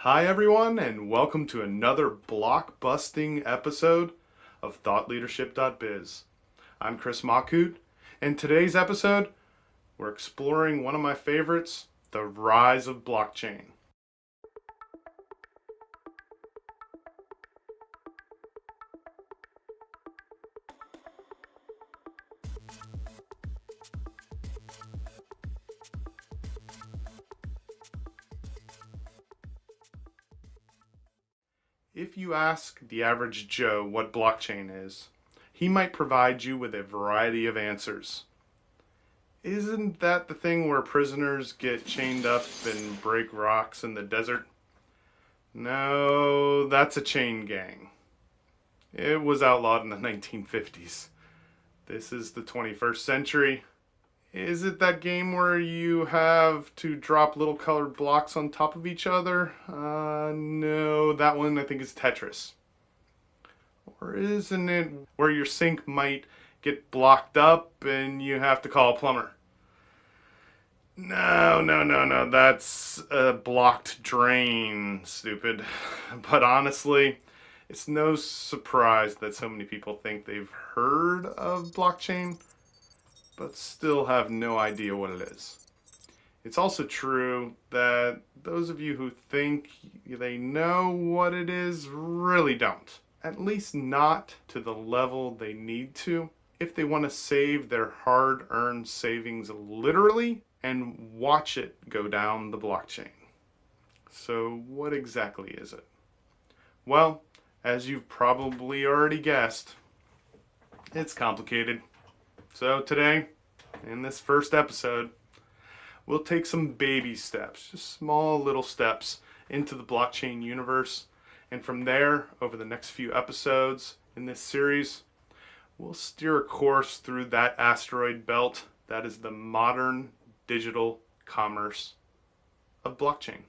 Hi everyone, and welcome to another block-busting episode of ThoughtLeadership.biz. I'm Chris Machut, and today's episode, we're exploring one of my favorites, the rise of blockchain. If you ask the average Joe what blockchain is, he might provide you with a variety of answers. Isn't that the thing where prisoners get chained up and break rocks in the desert? No, that's a chain gang. It was outlawed in the 1950s. This is the 21st century. Is it that game where you have to drop little colored blocks on top of each other? No, that one I think is Tetris. Or isn't it where your sink might get blocked up and you have to call a plumber? No, that's a blocked drain, stupid. But honestly, it's no surprise that so many people think they've heard of blockchain, but still have no idea what it is. It's also true that those of you who think they know what it is really don't. At least not to the level they need to if they want to save their hard-earned savings literally and watch it go down the blockchain. So what exactly is it? Well, as you've probably already guessed, it's complicated. So today, in this first episode, we'll take some baby steps, just small little steps into the blockchain universe. And from there, over the next few episodes in this series, we'll steer a course through that asteroid belt that is the modern digital commerce of blockchain.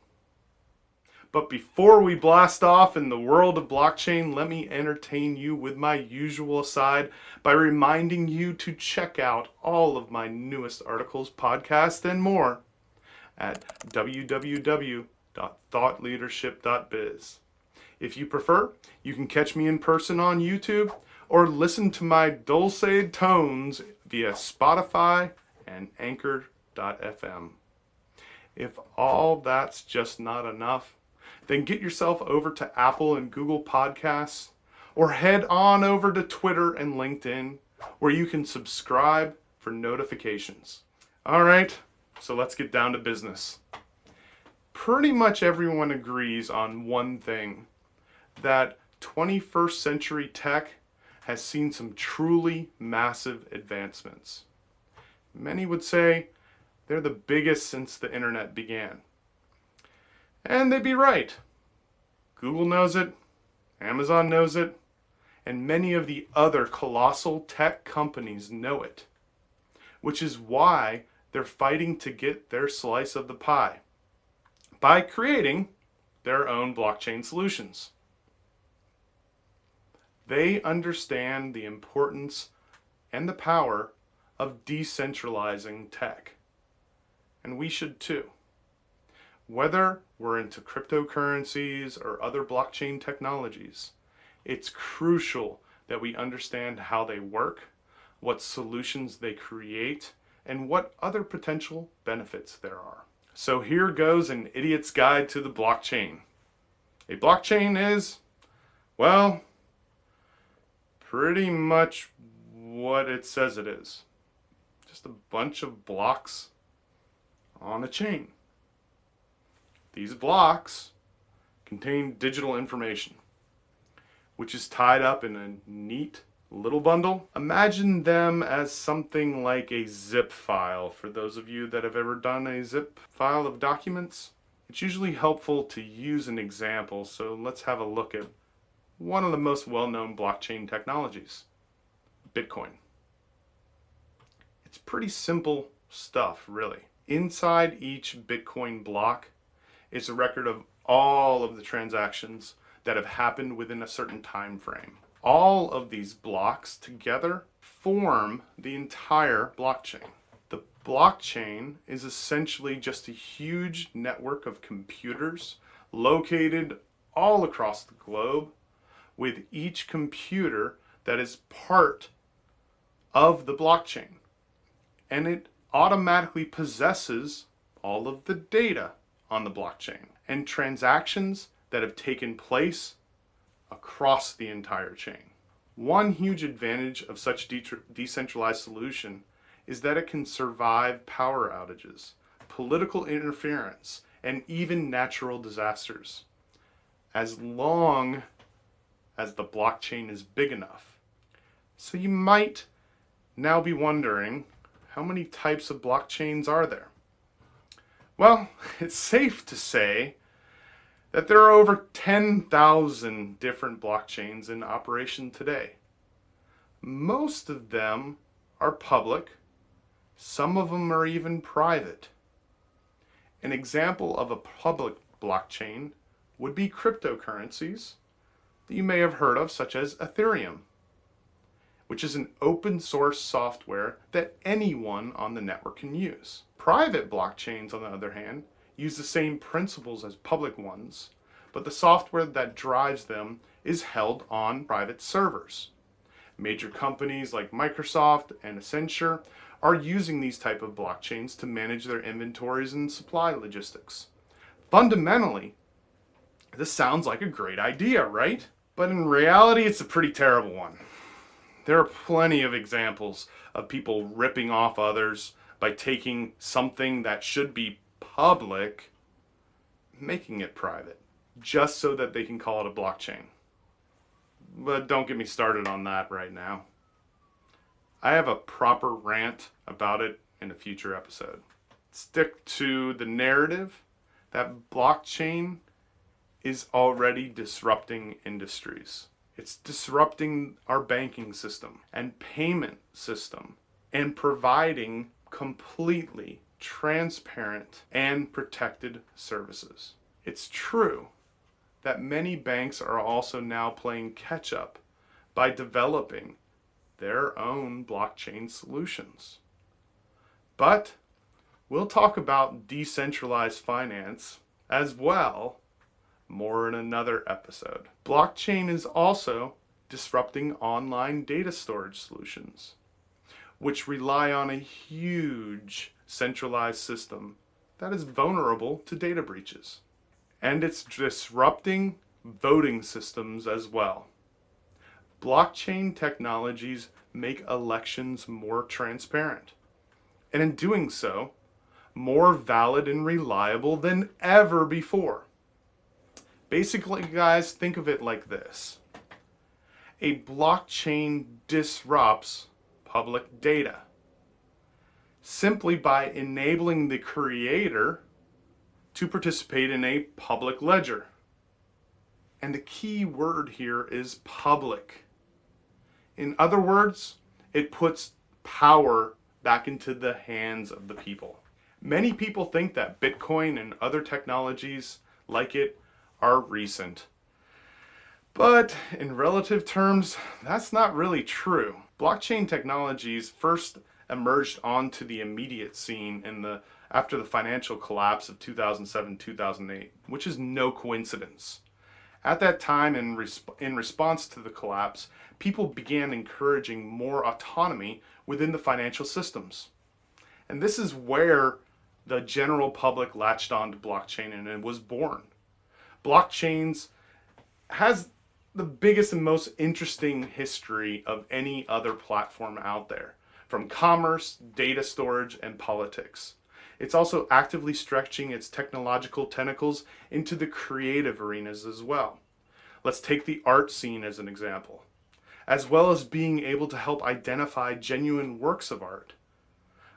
But before we blast off in the world of blockchain, let me entertain you with my usual aside by reminding you to check out all of my newest articles, podcasts, and more at www.thoughtleadership.biz. If you prefer, you can catch me in person on YouTube or listen to my dulcet tones via Spotify and Anchor.fm. If all that's just not enough, then get yourself over to Apple and Google Podcasts, or head on over to Twitter and LinkedIn, where you can subscribe for notifications. All right, so let's get down to business. Pretty much everyone agrees on one thing, that 21st century tech has seen some truly massive advancements. Many would say they're the biggest since the internet began. And they'd be right. Google knows it, Amazon knows it, and many of the other colossal tech companies know it, which is why they're fighting to get their slice of the pie by creating their own blockchain solutions. They understand the importance and the power of decentralizing tech, and we should too. Whether we're into cryptocurrencies or other blockchain technologies, it's crucial that we understand how they work, what solutions they create, and what other potential benefits there are. So here goes an idiot's guide to the blockchain. A blockchain is, well, pretty much what it says it is. Just a bunch of blocks on a chain. These blocks contain digital information, which is tied up in a neat little bundle. Imagine them as something like a zip file. For those of you that have ever done a zip file of documents, it's usually helpful to use an example. So let's have a look at one of the most well-known blockchain technologies, Bitcoin. It's pretty simple stuff, really. Inside each Bitcoin block is a record of all of the transactions that have happened within a certain time frame. All of these blocks together form the entire blockchain. The blockchain is essentially just a huge network of computers located all across the globe, with each computer that is part of the blockchain. And it automatically possesses all of the data on the blockchain and transactions that have taken place across the entire chain. One huge advantage of such decentralized solution is that it can survive power outages, political interference, and even natural disasters, as long as the blockchain is big enough. So you might now be wondering, how many types of blockchains are there? Well, it's safe to say that there are over 10,000 different blockchains in operation today. Most of them are public, some of them are even private. An example of a public blockchain would be cryptocurrencies that you may have heard of, such as Ethereum, which is an open source software that anyone on the network can use. Private blockchains, on the other hand, use the same principles as public ones, but the software that drives them is held on private servers. Major companies like Microsoft and Accenture are using these type of blockchains to manage their inventories and supply logistics. Fundamentally, this sounds like a great idea, right? But in reality, it's a pretty terrible one. There are plenty of examples of people ripping off others by taking something that should be public, making it private, just so that they can call it a blockchain. But don't get me started on that right now. I have a proper rant about it in a future episode. Stick to the narrative that blockchain is already disrupting industries. It's disrupting our banking system and payment system and providing completely transparent and protected services. It's true that many banks are also now playing catch up by developing their own blockchain solutions. But we'll talk about decentralized finance as well more in another episode. Blockchain is also disrupting online data storage solutions, which rely on a huge centralized system that is vulnerable to data breaches. And it's disrupting voting systems as well. Blockchain technologies make elections more transparent, and in doing so, more valid and reliable than ever before. Basically, guys, think of it like this. A blockchain disrupts public data simply by enabling the creator to participate in a public ledger. And the key word here is public. In other words, it puts power back into the hands of the people. Many people think that Bitcoin and other technologies like it are recent. But in relative terms, that's not really true. Blockchain technologies first emerged onto the immediate scene after the financial collapse of 2007-2008, which is no coincidence. At that time, in response to the collapse, people began encouraging more autonomy within the financial systems. And this is where the general public latched on to blockchain and it was born. Blockchains has the biggest and most interesting history of any other platform out there, from commerce, data storage, and politics. It's also actively stretching its technological tentacles into the creative arenas as well. Let's take the art scene as an example, as well as being able to help identify genuine works of art.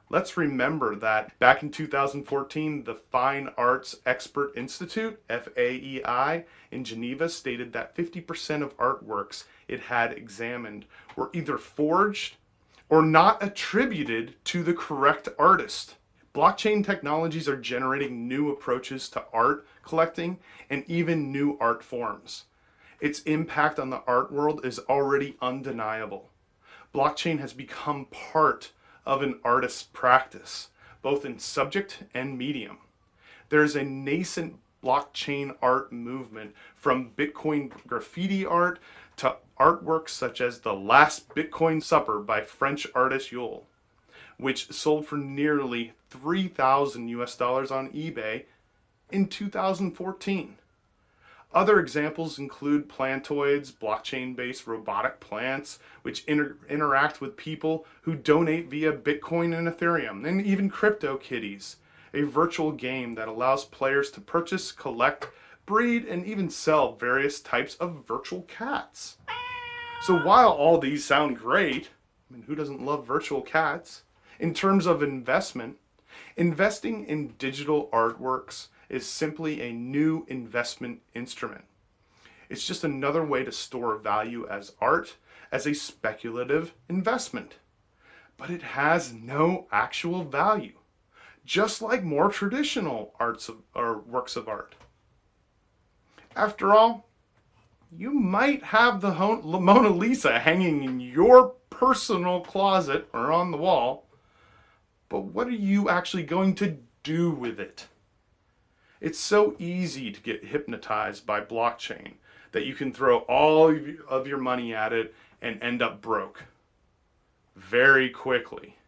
Let's remember that back in 2014, the Fine Arts Expert Institute, FAEI, in Geneva stated that 50% of artworks it had examined were either forged or not attributed to the correct artist. Blockchain technologies are generating new approaches to art collecting and even new art forms. Its impact on the art world is already undeniable. Blockchain has become part of an artist's practice, both in subject and medium. There is a nascent blockchain art movement, from Bitcoin graffiti art to artworks such as The Last Bitcoin Supper by French artist Yule, which sold for nearly 3,000 US dollars on eBay in 2014. Other examples include plantoids, blockchain-based robotic plants, which interact with people who donate via Bitcoin and Ethereum, and even CryptoKitties, a virtual game that allows players to purchase, collect, breed, and even sell various types of virtual cats. So while all these sound great, I mean, who doesn't love virtual cats? In terms of investment, investing in digital artworks is simply a new investment instrument. It's just another way to store value as art, as a speculative investment. But it has no actual value, just like more traditional works of art. After all, you might have the Mona Lisa hanging in your personal closet or on the wall, but what are you actually going to do with it? It's so easy to get hypnotized by blockchain that you can throw all of your money at it and end up broke very quickly.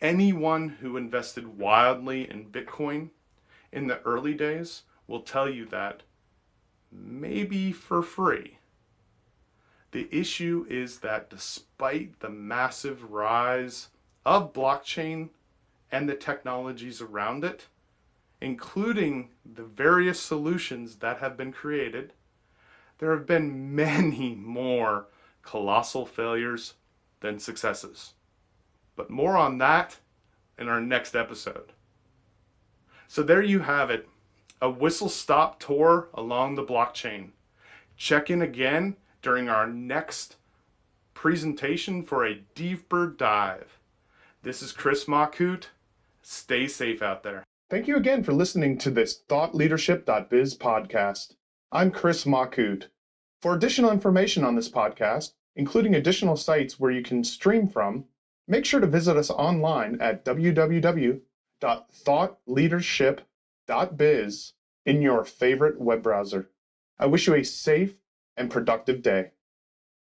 Anyone who invested wildly in Bitcoin in the early days will tell you that maybe for free. The issue is that despite the massive rise of blockchain and the technologies around it, including the various solutions that have been created, there have been many more colossal failures than successes. But more on that in our next episode. So there you have it, a whistle-stop tour along the blockchain. Check in again during our next presentation for a deeper dive. This is Chris Machut. Stay safe out there. Thank you again for listening to this ThoughtLeadership.biz podcast. I'm Chris Machut. For additional information on this podcast, including additional sites where you can stream from, make sure to visit us online at www.thoughtleadership.biz in your favorite web browser. I wish you a safe and productive day.